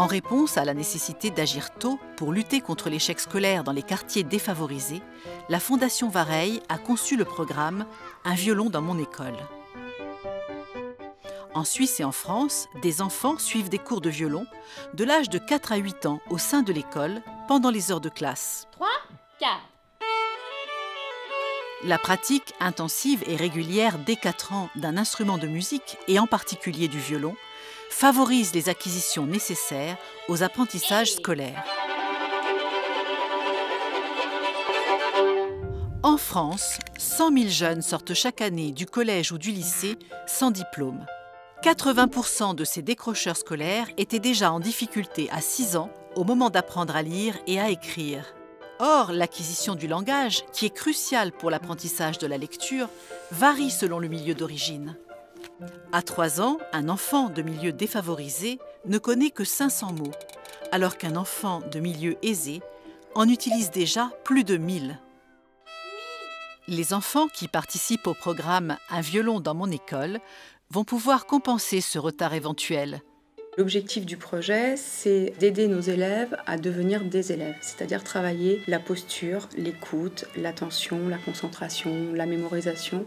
En réponse à la nécessité d'agir tôt pour lutter contre l'échec scolaire dans les quartiers défavorisés, la Fondation Vareille a conçu le programme « Un violon dans mon école ». En Suisse et en France, des enfants suivent des cours de violon de l'âge de 4 à 8 ans au sein de l'école pendant les heures de classe. 3, 4. La pratique intensive et régulière dès 4 ans d'un instrument de musique, et en particulier du violon, favorise les acquisitions nécessaires aux apprentissages scolaires. En France, 100 000 jeunes sortent chaque année du collège ou du lycée sans diplôme. 80% de ces décrocheurs scolaires étaient déjà en difficulté à 6 ans au moment d'apprendre à lire et à écrire. Or, l'acquisition du langage, qui est cruciale pour l'apprentissage de la lecture, varie selon le milieu d'origine. À 3 ans, un enfant de milieu défavorisé ne connaît que 500 mots, alors qu'un enfant de milieu aisé en utilise déjà plus de 1000. Les enfants qui participent au programme « Un violon dans mon école » vont pouvoir compenser ce retard éventuel. L'objectif du projet, c'est d'aider nos élèves à devenir des élèves, c'est-à-dire travailler la posture, l'écoute, l'attention, la concentration, la mémorisation.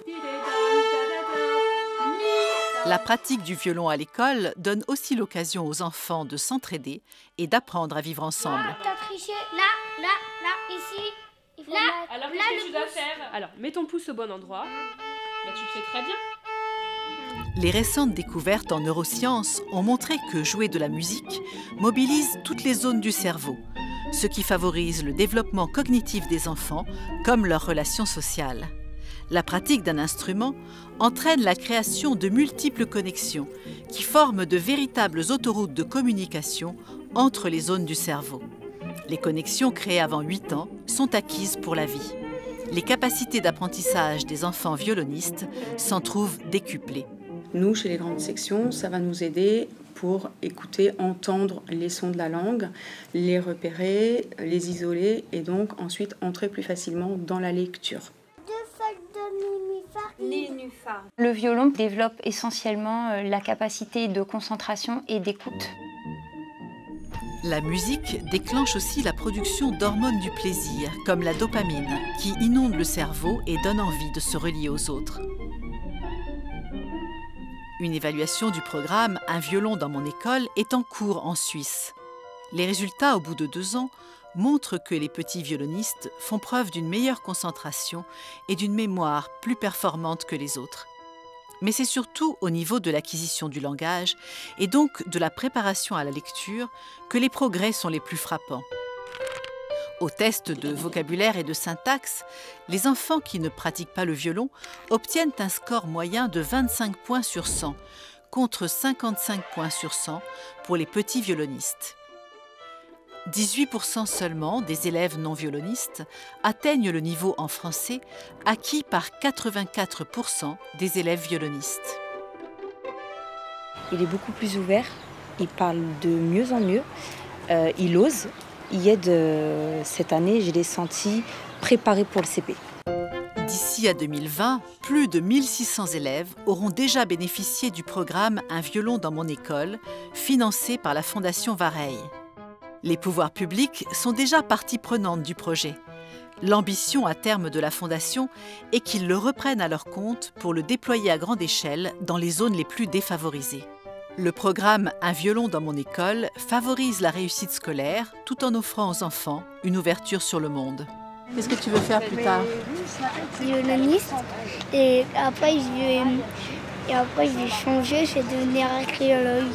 La pratique du violon à l'école donne aussi l'occasion aux enfants de s'entraider et d'apprendre à vivre ensemble. T'as triché. Là, ici. Là, alors qu'est-ce que tu dois faire? Alors, mets ton pouce au bon endroit. Bah, tu le fais très bien. Les récentes découvertes en neurosciences ont montré que jouer de la musique mobilise toutes les zones du cerveau, ce qui favorise le développement cognitif des enfants comme leurs relations sociales. La pratique d'un instrument entraîne la création de multiples connexions qui forment de véritables autoroutes de communication entre les zones du cerveau. Les connexions créées avant 8 ans sont acquises pour la vie. Les capacités d'apprentissage des enfants violonistes s'en trouvent décuplées. Nous, chez les grandes sections, ça va nous aider pour écouter, entendre les sons de la langue, les repérer, les isoler et donc ensuite entrer plus facilement dans la lecture. Le violon développe essentiellement la capacité de concentration et d'écoute. La musique déclenche aussi la production d'hormones du plaisir, comme la dopamine, qui inonde le cerveau et donne envie de se relier aux autres. Une évaluation du programme « Un violon dans mon école » est en cours en Suisse. Les résultats, au bout de 2 ans, montrent que les petits violonistes font preuve d'une meilleure concentration et d'une mémoire plus performante que les autres. Mais c'est surtout au niveau de l'acquisition du langage et donc de la préparation à la lecture que les progrès sont les plus frappants. Aux tests de vocabulaire et de syntaxe, les enfants qui ne pratiquent pas le violon obtiennent un score moyen de 25 points sur 100, contre 55 points sur 100 pour les petits violonistes. 18% seulement des élèves non violonistes atteignent le niveau en français acquis par 84% des élèves violonistes. Il est beaucoup plus ouvert, il parle de mieux en mieux, il ose. Cette année, je l'ai senti préparé pour le CP. D'ici à 2020, plus de 1600 élèves auront déjà bénéficié du programme « Un violon dans mon école » financé par la Fondation Vareille. Les pouvoirs publics sont déjà partie prenante du projet. L'ambition à terme de la Fondation est qu'ils le reprennent à leur compte pour le déployer à grande échelle dans les zones les plus défavorisées. Le programme « Un violon dans mon école » favorise la réussite scolaire tout en offrant aux enfants une ouverture sur le monde. Qu'est-ce que tu veux faire plus tard? Violoniste. Et après, je vais changer, je vais devenir archéologue.